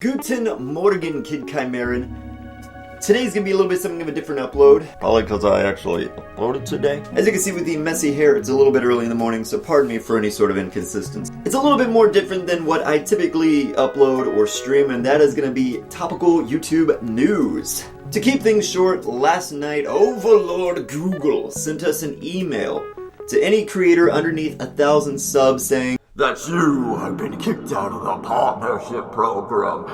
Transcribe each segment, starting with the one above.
Guten Morgen, Kid Chimeran. Today's gonna be a little bit something of a different upload. Probably because I actually uploaded today. As you can see with the messy hair, it's a little bit early in the morning, so pardon me for any sort of inconsistency. It's a little bit more different than what I typically upload or stream, and that is gonna be topical YouTube news. To keep things short, last night, Overlord Google sent us an email to any creator underneath 1,000 subs saying that you have been kicked out of the partnership program.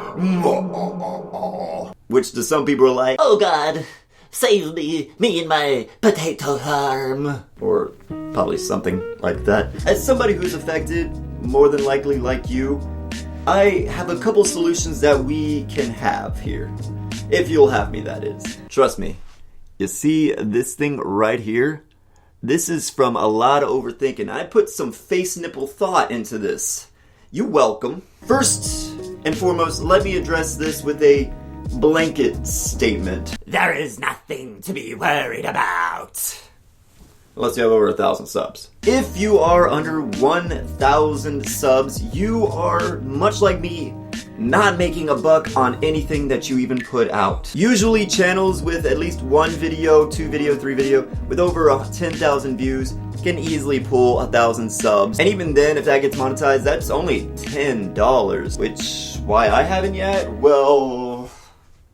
Which to some people are like, oh god, save me and my potato farm. Or probably something like that. As somebody who's affected, more than likely like you, I have a couple solutions that we can have here. If you'll have me, that is. Trust me. You see this thing right here? This is from a lot of overthinking. I put some face nipple thought into this. You're welcome. First and foremost, let me address this with a blanket statement. There is nothing to be worried about. Unless you have over 1,000 subs. If you are under 1,000 subs, you are, much like me, not making a buck on anything that you even put out. Usually channels with at least one video, 2 video, 3 video, with over 10,000 views can easily pull 1,000 subs. And even then, if that gets monetized, that's only $10. Which, why I haven't yet? Well,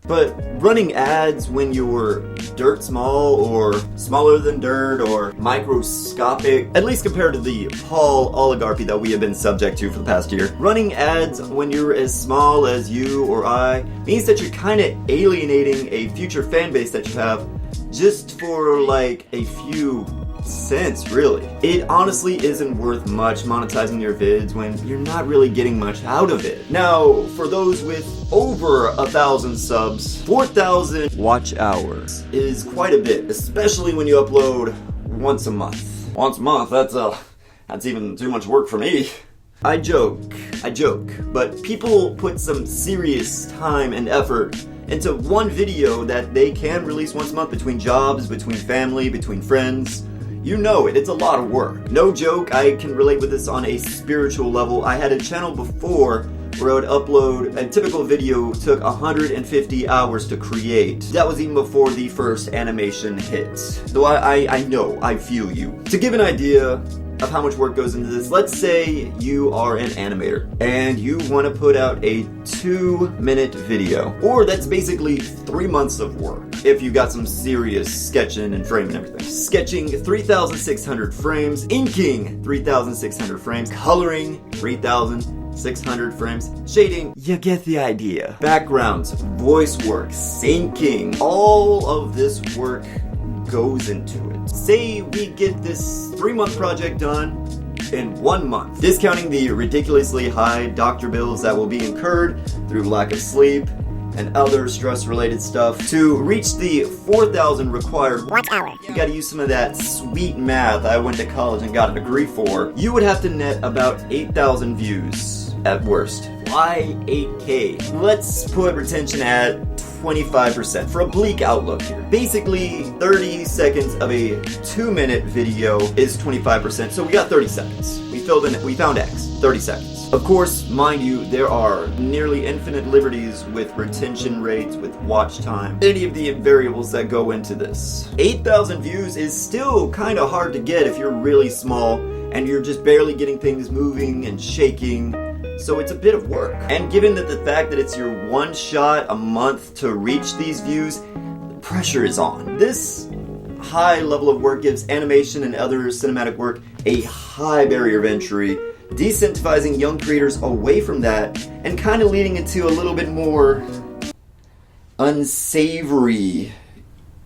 but running ads when you're dirt small or smaller than dirt or microscopic, at least compared to the Paul oligarchy that we have been subject to for the past year, running ads when you're as small as you or I means that you're kind of alienating a future fan base that you have just for like a few cents, really. It honestly isn't worth much monetizing your vids when you're not really getting much out of it. Now, for those with over 1,000 subs, 4,000 watch hours is quite a bit, especially when you upload once a month. Once a month, that's even too much work for me. I joke, but people put some serious time and effort into one video that they can release once a month between jobs, between family, between friends. You know it, it's a lot of work. No joke, I can relate with this on a spiritual level. I had a channel before where I would upload a typical video took 150 hours to create. That was even before the first animation hit. So I know, I feel you. To give an idea of how much work goes into this, let's say you are an animator and you want to put out a 2-minute video, or that's basically 3 months of work if you got some serious sketching and framing and everything. Sketching 3,600 frames, inking 3,600 frames, coloring 3,600 frames, shading, you get the idea. Backgrounds, voice work, syncing, all of this work goes into it. Say we get this 3-month project done in 1 month, discounting the ridiculously high doctor bills that will be incurred through lack of sleep and other stress-related stuff. To reach the 4,000 required watch hour, you gotta use some of that sweet math I went to college and got a degree for. You would have to net about 8,000 views at worst. Why 8K? Let's put retention at 25% for a bleak outlook here. Basically, 30 seconds of a 2-minute video is 25%, so we got 30 seconds. We found X, 30 seconds. Of course, mind you, there are nearly infinite liberties with retention rates, with watch time, any of the variables that go into this. 8,000 views is still kind of hard to get if you're really small and you're just barely getting things moving and shaking. So it's a bit of work. And given that the fact that it's your one shot a month to reach these views, the pressure is on. This high level of work gives animation and other cinematic work a high barrier of entry, decentivizing young creators away from that and kind of leading into a little bit more unsavory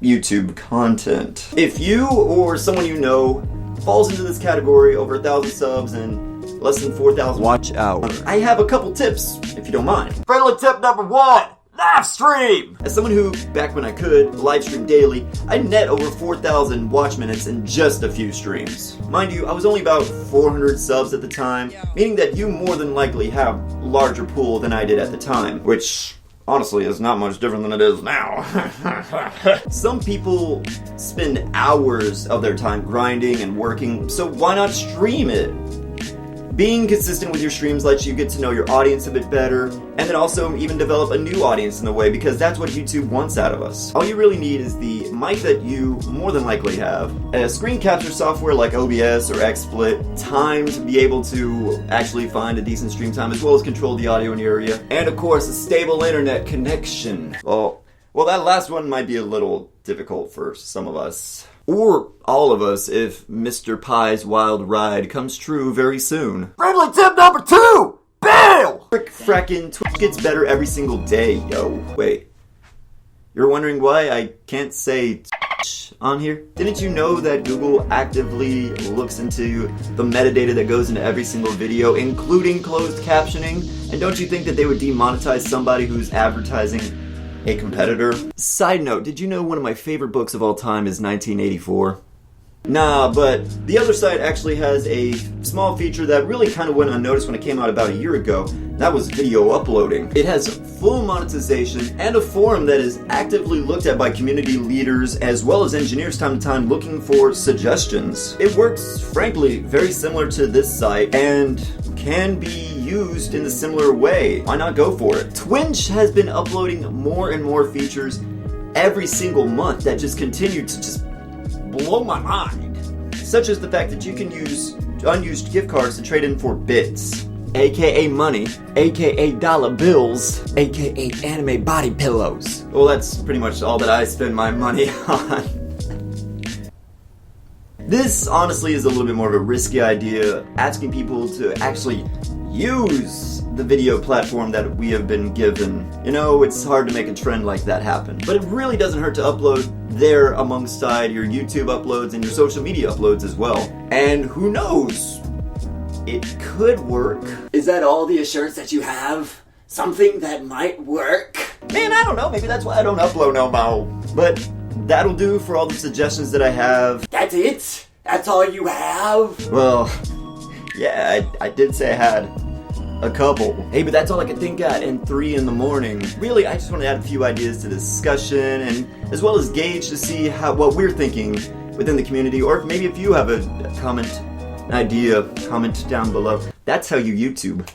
YouTube content. If you or someone you know falls into this category, over 1,000 subs and less than 4,000 watch hours, I have a couple tips, if you don't mind. Friendly tip number 1, live stream! As someone who, back when I could, live stream daily, I net over 4,000 watch minutes in just a few streams. Mind you, I was only about 400 subs at the time, meaning that you more than likely have larger pool than I did at the time, which honestly is not much different than it is now. Some people spend hours of their time grinding and working, so why not stream it? Being consistent with your streams lets you get to know your audience a bit better, and then also even develop a new audience in a way, because that's what YouTube wants out of us. All you really need is the mic that you more than likely have, a screen capture software like OBS or XSplit, time to be able to actually find a decent stream time, as well as control the audio in your area, and of course a stable internet connection. Well, that last one might be a little difficult for some of us. Or all of us if Mr. Pie's wild ride comes true very soon. Friendly tip number 2! Bail! Frick frackin' Twitch gets better every single day, yo. Wait. You're wondering why I can't say on here? Didn't you know that Google actively looks into the metadata that goes into every single video, including closed captioning? And don't you think that they would demonetize somebody who's advertising a competitor? Side note, did you know one of my favorite books of all time is 1984? Nah, but the other site actually has a small feature that really kind of went unnoticed when it came out about a year ago. That was video uploading. It has full monetization and a forum that is actively looked at by community leaders as well as engineers time to time looking for suggestions. It works, frankly, very similar to this site and can be used in a similar way. Why not go for it? Twitch has been uploading more and more features every single month that just continue to just blow my mind. Such as the fact that you can use unused gift cards to trade in for bits, aka money, aka dollar bills, aka anime body pillows. Well, that's pretty much all that I spend my money on. This honestly is a little bit more of a risky idea, asking people to actually use the video platform that we have been given. You know, it's hard to make a trend like that happen. But it really doesn't hurt to upload there alongside your YouTube uploads and your social media uploads as well. And who knows? It could work. Is that all the assurance that you have? Something that might work? Man, I don't know. Maybe that's why I don't upload no more. But that'll do for all the suggestions that I have. That's it? That's all you have? Well, yeah, I did say I had a couple. Hey, but that's all I could think at in 3 in the morning. Really, I just want to add a few ideas to the discussion, and as well as gauge to see what we're thinking within the community, or maybe if you have a comment, an idea, comment down below. That's how you YouTube.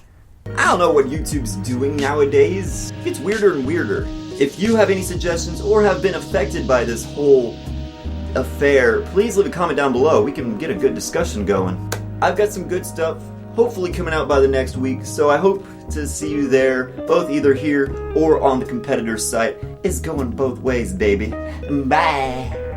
I don't know what YouTube's doing nowadays. It gets weirder and weirder. If you have any suggestions or have been affected by this whole affair, please leave a comment down below. We can get a good discussion going. I've got some good stuff hopefully coming out by the next week, so I hope to see you there, both either here or on the competitor's site. It's going both ways, baby. Bye.